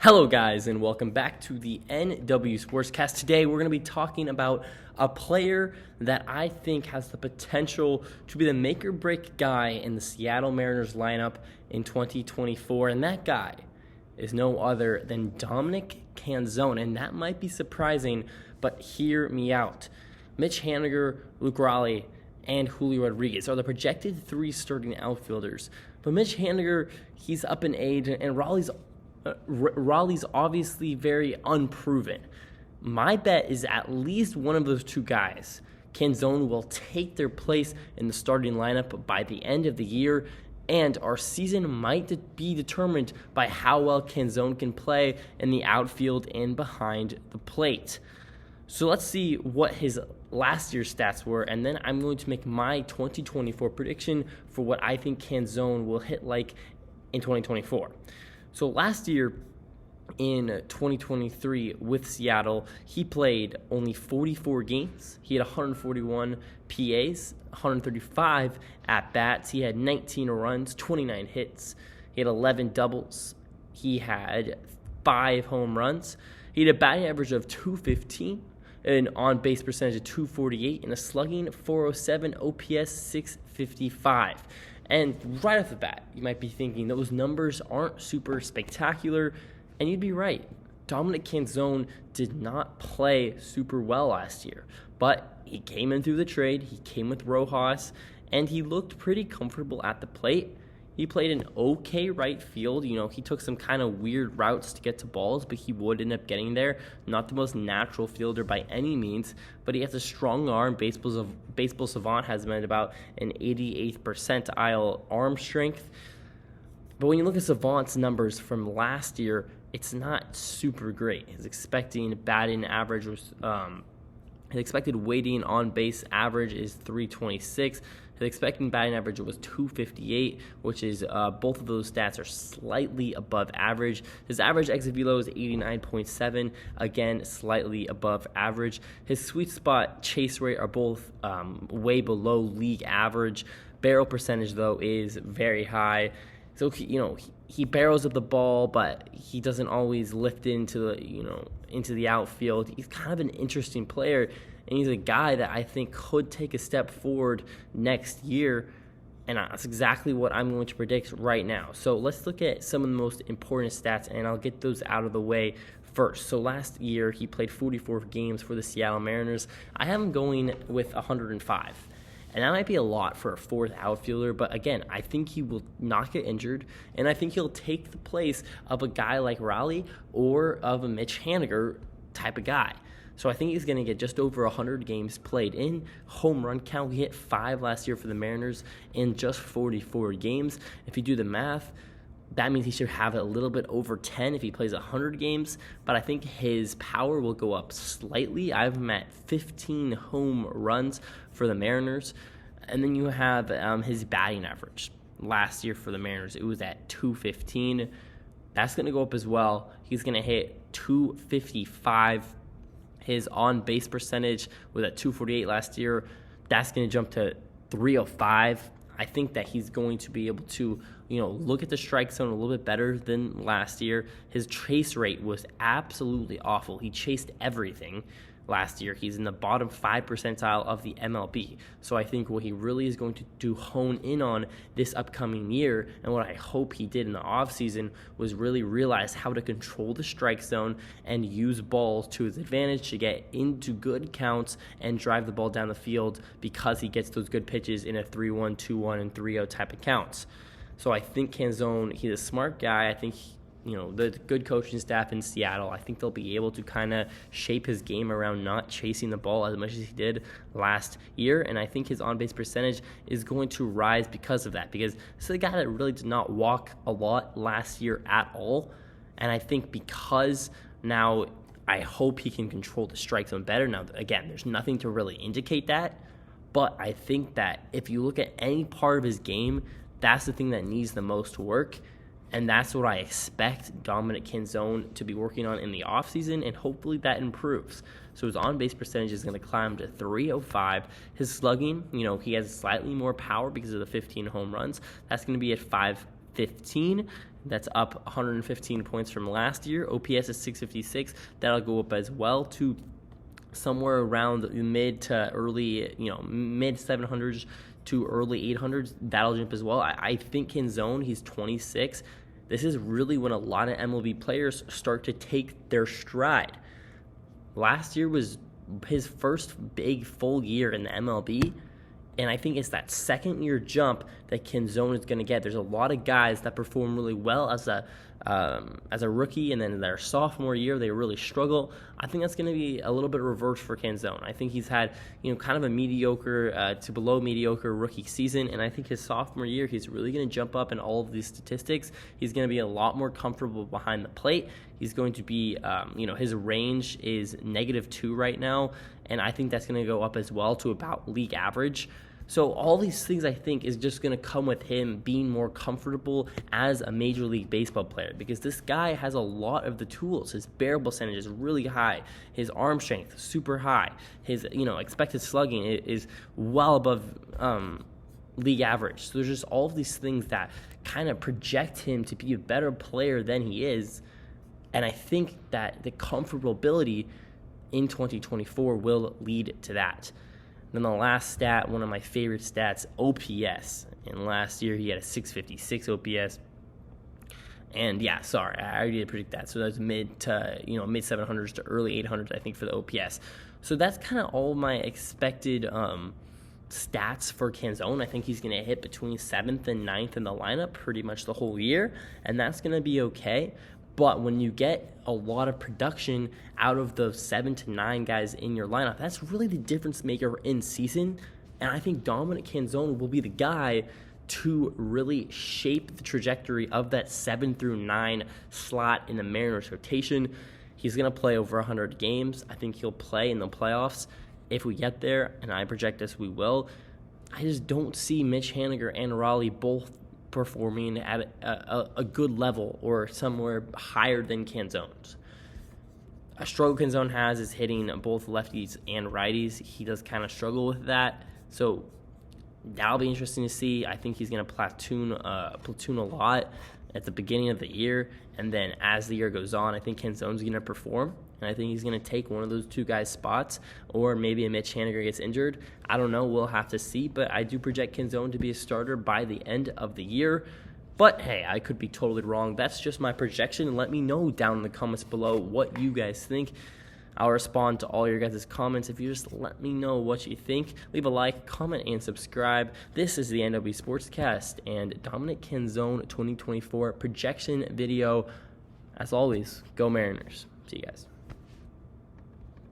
Hello guys, and welcome back to the NW Sportscast. Today we're going to be talking about a player that I think has the potential to be the make or break guy in the Seattle Mariners lineup in 2024, and that guy is no other than DOMINIC CANZONE, and that might be surprising, but hear me out. Mitch Haniger, Luke Raleigh, and Julio Rodriguez are the projected three starting outfielders, but Mitch Haniger, he's up in age, and Raleigh's obviously very unproven. My bet is at least one of those two guys, CANZONE, will take their place in the starting lineup by the end of the year, and our season might be determined by how well CANZONE can play in the outfield and behind the plate. So let's see what his last year's stats were, and then I'm going to make my 2024 prediction for what I think CANZONE will hit like in 2024. So last year in 2023 with Seattle, he played only 44 games. He had 141 PAs, 135 at-bats. He had 19 runs, 29 hits. He had 11 doubles. He had 5 home runs. He had a batting average of .215, an on-base percentage of .248, and a slugging .407, OPS .655. And right off the bat, you might be thinking those numbers aren't super spectacular, and you'd be right. DOMINIC CANZONE did not play super well last year, but he came in through the trade, he came with Rojas, and he looked pretty comfortable at the plate. He played an okay right field. He took some kind of weird routes to get to balls, but he would end up getting there. Not the most natural fielder by any means, but he has a strong arm. Baseball Savant has been at about an 88th percentile arm strength. But when you look at Savant's numbers from last year, it's not super great. His expected batting average was his expected weighting on base average is .326. His expected batting average was .258, which is both of those stats are slightly above average. His average exit velo is 89.7, again slightly above average. His sweet spot chase rate are both way below league average. Barrel percentage though is very high. So he barrels up the ball, but he doesn't always lift into the outfield. He's kind of an interesting player, and he's a guy that I think could take a step forward next year, and that's exactly what I'm going to predict right now. So let's look at some of the most important stats, and I'll get those out of the way first. So last year he played 44 games for the Seattle Mariners. I have him going with 105. And that might be a lot for a fourth outfielder, but again, I think he will not get injured, and I think he'll take the place of a guy like Raleigh or of a Mitch Haniger type of guy. So I think he's going to get just over 100 games played. In home run count, he hit 5 last year for the Mariners in just 44 games. If you do the math, that means he should have a little bit over 10 if he plays 100 games, but I think his power will go up slightly. I have him at 15 home runs for the Mariners, and then you have his batting average. Last year for the Mariners, it was at .215. That's going to go up as well. He's going to hit .255. His on-base percentage was at .248 last year. That's going to jump to .305. I think that he's going to be able to, look at the strike zone a little bit better than last year. His chase rate was absolutely awful. He chased everything last year. He's in the bottom 5 percentile of the MLB. So I think what he really is going to do hone in on this upcoming year, and what I hope he did in the offseason, was really realize how to control the strike zone and use balls to his advantage to get into good counts and drive the ball down the field, because he gets those good pitches in a 3-1, 2-1, and 3-0 type of counts. So I think CANZONE, he's a smart guy. I think the good coaching staff in Seattle, I think they'll be able to kind of shape his game around not chasing the ball as much as he did last year, and I think his on-base percentage is going to rise because of that, because this is a guy that really did not walk a lot last year at all, and I think because now I hope he can control the strike zone better. Now, again, there's nothing to really indicate that, but I think that if you look at any part of his game, that's the thing that needs the most work. And that's what I expect DOMINIC CANZONE to be working on in the offseason, and hopefully that improves. So his on-base percentage is going to climb to .305. His slugging, he has slightly more power because of the 15 home runs. That's going to be at .515. That's up 115 points from last year. OPS is 656. That'll go up as well to somewhere around the mid to early, mid 700s to early 800s. That'll jump as well. I think CANZONE, he's 26. This is really when a lot of MLB players start to take their stride. Last year was his first big full year in the MLB, and I think it's that second-year jump that CANZONE is going to get. There's a lot of guys that perform really well as a rookie, and then in their sophomore year they really struggle. I think that's going to be a little bit of reverse for CANZONE. I think he's had kind of a mediocre to below mediocre rookie season, and I think his sophomore year he's really going to jump up in all of these statistics. He's going to be a lot more comfortable behind the plate. He's going to be, his range is -2 right now, and I think that's going to go up as well to about league average. So all these things, I think, is just going to come with him being more comfortable as a Major League Baseball player, because this guy has a lot of the tools. His barrel percentage is really high. His arm strength is super high. His expected slugging is well above league average. So there's just all of these things that kind of project him to be a better player than he is. And I think that the comfortability in 2024 will lead to that. Then the last stat, one of my favorite stats, OPS. And last year he had a 656 OPS. And yeah, sorry, I already did predict that. So that's mid 700s to early 800s, I think, for the OPS. So that's kind of all my expected stats for CANZONE. I think he's going to hit between 7th and 9th in the lineup pretty much the whole year, and that's going to be okay. But when you get a lot of production out of the 7 to 9 guys in your lineup, that's really the difference maker in season. And I think Dominic CANZONE will be the guy to really shape the trajectory of that 7 through 9 slot in the Mariners rotation. He's going to play over 100 games. I think he'll play in the playoffs if we get there, and I project us we will. I just don't see Mitch Haniger and Raleigh both performing at a good level or somewhere higher than CANZONE's. A struggle CANZONE has is hitting both lefties and righties. He does kind of struggle with that, so that'll be interesting to see. I think he's going to platoon a lot at the beginning of the year, and then as the year goes on, I think CANZONE's going to perform, and I think he's going to take one of those two guys' spots, or maybe a Mitch Haniger gets injured. I don't know. We'll have to see, but I do project CANZONE to be a starter by the end of the year. But hey, I could be totally wrong. That's just my projection, and let me know down in the comments below what you guys think. I'll respond to all your guys' comments if you just let me know what you think. Leave a like, comment, and subscribe. This is the NW Sportscast and Dominic CANZONE 2024 projection video. As always, go Mariners. See you guys.